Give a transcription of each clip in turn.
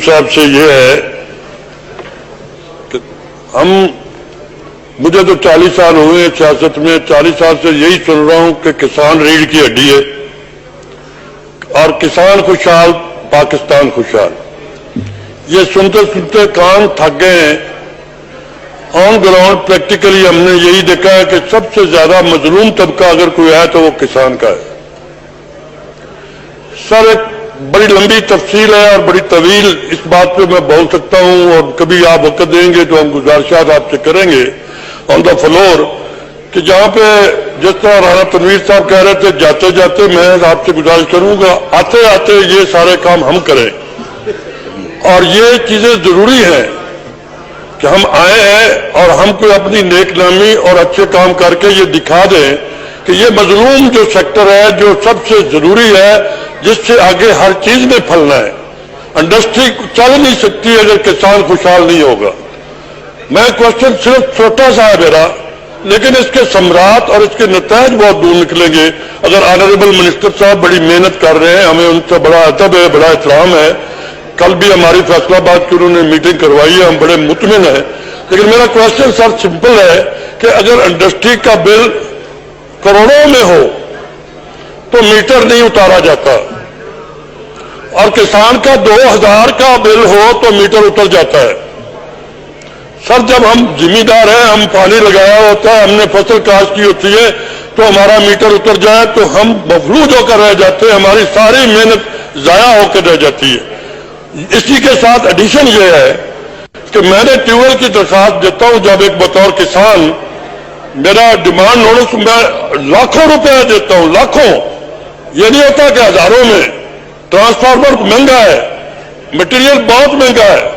صاحب سے یہ ہے کہ مجھے تو 40 سال ہوئے ہیں سیاست میں، 40 سال سے یہی سن رہا ہوں کہ کسان ریڑھ کی ہڈی ہے اور کسان خوشحال پاکستان خوشحال۔ یہ سنتے سنتے کان تھک گئے ہیں۔ آن گراؤنڈ پریکٹیکلی ہم نے یہی دیکھا ہے کہ سب سے زیادہ مظلوم طبقہ اگر کوئی ہے تو وہ کسان کا ہے۔ سر ایک بڑی لمبی تفصیل ہے اور بڑی طویل، اس بات پہ میں بول سکتا ہوں، اور کبھی آپ وقت دیں گے تو ہم گزارشات آپ سے کریں گے آن دا فلور، کہ جہاں پہ جس طرح رانا تنویر صاحب کہہ رہے تھے جاتے جاتے میں آپ سے گزارش کروں گا آتے آتے یہ سارے کام ہم کریں، اور یہ چیزیں ضروری ہیں کہ ہم آئے ہیں اور ہم کوئی اپنی نیک نامی اور اچھے کام کر کے یہ دکھا دیں کہ یہ مظلوم جو سیکٹر ہے جو سب سے ضروری ہے، جس سے آگے ہر چیز میں پھلنا ہے۔ انڈسٹری چل نہیں سکتی اگر کسان خوشحال نہیں ہوگا۔ میں کوشچن صرف چھوٹا سا ہے میرا، لیکن اس کے ثمرات اور اس کے نتائج بہت دور نکلیں گے اگر آنریبل منسٹر صاحب بڑی محنت کر رہے ہیں، ہمیں ان سے بڑا ادب ہے، بڑا احترام ہے۔ کل بھی ہماری فیصلہ باد کی انہوں نے میٹنگ کروائی ہے، ہم بڑے مطمئن ہیں، لیکن میرا کوشچن سر سمپل ہے کہ اگر انڈسٹری کا بل کروڑوں میں ہو تو میٹر نہیں اتارا جاتا، اور کسان کا 2000 کا بل ہو تو میٹر اتر جاتا ہے۔ سر جب ہم ذمہ دار ہیں، ہم پانی لگایا ہوتا ہے، ہم نے فصل کاشت کی ہوتی ہے، تو ہمارا میٹر اتر جائے تو ہم مفلوج ہو کر رہ جاتے ہیں، ہماری ساری محنت ضائع ہو کر رہ جاتی ہے۔ اسی کے ساتھ ایڈیشن یہ ہے کہ میں نے ٹیوب ویل کی درخواست دیتا ہوں جب ایک بطور کسان میرا ڈیمانڈ نوٹس میں لاکھوں روپے دیتا ہوں، لاکھوں، یہ نہیں ہوتا کہ ہزاروں میں۔ ٹرانسفارمر مہنگا ہے، مٹیریل بہت مہنگا ہے،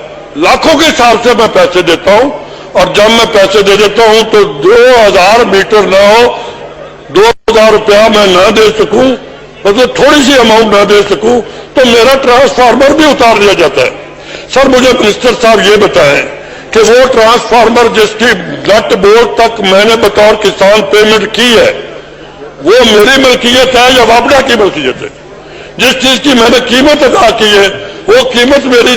لاکھوں کے حساب سے میں پیسے دیتا ہوں، اور جب میں پیسے دے دیتا ہوں تو 2000 میٹر نہ ہو، 2000 روپیہ میں نہ دے سکوں، مطلب تھوڑی سی اماؤنٹ نہ دے سکوں تو میرا ٹرانسفارمر بھی اتار لیا جاتا ہے۔ سر مجھے منسٹر صاحب یہ بتائیں کہ وہ ٹرانسفارمر جس کی نٹ بورڈ تک میں نے بطور کسان پیمنٹ کی ہے وہ میری ملکیت ہے یا وابڈا کی ملکیت ہے؟ جس چیز کی میں نے قیمت ادا کی ہے وہ قیمت میری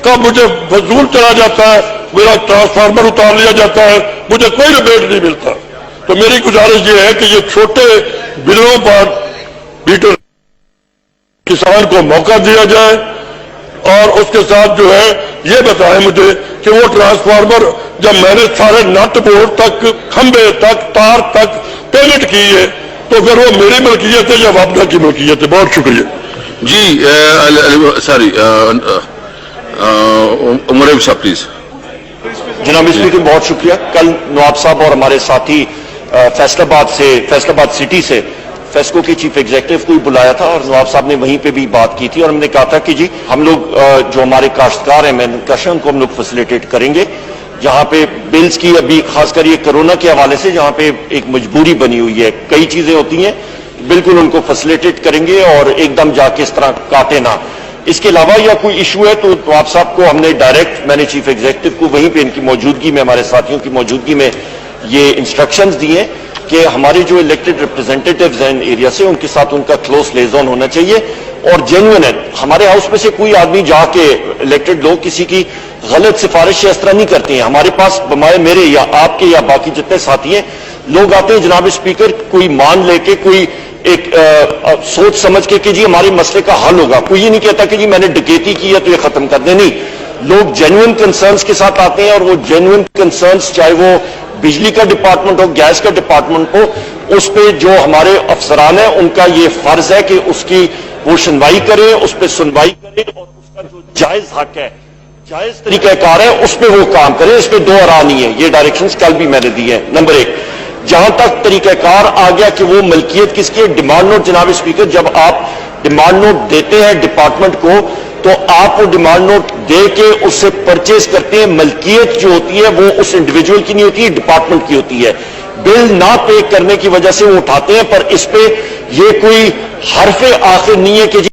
کا مجھے فضول چلا جاتا ہے، میرا ٹرانسفارمر اتار لیا جاتا ہے، مجھے کوئی ریبیٹ نہیں ملتا۔ تو میری گزارش یہ ہے کہ یہ چھوٹے بلوں پر میٹر کسان کو موقع دیا جائے، اور اس کے ساتھ جو ہے یہ بتائیں مجھے کہ وہ ٹرانسفارمر جب میں نے سارے نٹ بورڈ تک، کھمبے تک، تار تک پیمنٹ کی ہے تو پھر وہ میری ملکیت ہے یا وابڈا کی ملکیت ہے؟ بہت شکریہ جی۔ سوری عمر صاحب پلیز۔ جناب اسپیکر بہت شکریہ۔ کل نواب صاحب اور ہمارے ساتھی فیصل آباد سٹی سے فیسکو کے چیف ایگزیکٹو کو بلایا تھا، اور نواب صاحب نے وہیں پہ بھی بات کی تھی، اور ہم نے کہا تھا کہ جی ہم لوگ جو ہمارے کاشتکار ہیں ان کو ہم لوگ فیسیلیٹیٹ کریں گے، جہاں پہ بلز کی ابھی خاص کر یہ کرونا کے حوالے سے جہاں پہ ایک مجبوری بنی ہوئی ہے، کئی چیزیں ہوتی ہیں، بالکل ان کو فیسیلیٹیٹ کریں گے اور ایک دم جا کے اس طرح کاٹے نہ۔ اس کے علاوہ یا کوئی ایشو ہے تو نواب صاحب کو ہم نے ڈائریکٹ، میں نے چیف ایگزیکٹو کو وہیں پہ ان کی موجودگی میں، ہمارے ساتھیوں کی موجودگی میں یہ انسٹرکشنز دی ہیں کہ ہمارے جو الیکٹڈ ریپرزینٹیٹیوز ہیں ایریا سے ان کے ساتھ ان کا کلوز لیزون ہونا چاہیے، اور جینوئن ہے۔ ہمارے ہاؤس میں سے کوئی آدمی جا کے الیکٹڈ لوگ کسی کی غلط سفارش اس طرح نہیں کرتے ہیں۔ ہمارے پاس میرے یا آپ کے یا باقی جتنے ساتھی ہیں لوگ آتے ہیں جناب اسپیکر، کوئی مان لے کے، کوئی ایک سوچ سمجھ کے کہ جی ہمارے مسئلے کا حل ہوگا۔ کوئی یہ نہیں کہتا کہ جی میں نے ڈکیتی کی ہے تو یہ ختم کر دیں، نہیں، لوگ جینوئن کنسرنز کے ساتھ آتے ہیں، اور وہ جینوئن کنسرنز چاہے وہ بجلی کا ڈپارٹمنٹ ہو، گیس کا ڈپارٹمنٹ ہو، اس پہ جو ہمارے افسران ہیں ان کا یہ فرض ہے کہ اس کی وہ سنوائی کرے، اس پہ سنوائی کرے، اور اس کا جو جائز حق ہے، جائز طریقہ کار ہے، اس پہ وہ کام کرے، اس پہ دو آرا نہیں ہے۔ یہ ڈائریکشنز کل بھی میں نے دی ہیں۔ نمبر 1، جہاں تک طریقہ کار آ گیا کہ وہ ملکیت کس کی ہے، ڈیمانڈ نوٹ، جناب اسپیکر جب آپ ڈیمانڈ نوٹ دیتے ہیں ڈپارٹمنٹ کو تو آپ وہ ڈیمانڈ نوٹ دے کے اس سے پرچیز کرتے ہیں، ملکیت جو ہوتی ہے وہ اس انڈیویجول کی نہیں ہوتی ہے، ڈپارٹمنٹ کی ہوتی ہے۔ بل نہ پے کرنے کی وجہ سے وہ اٹھاتے ہیں، پر اس پہ یہ کوئی حرف آخر نہیں ہے کہ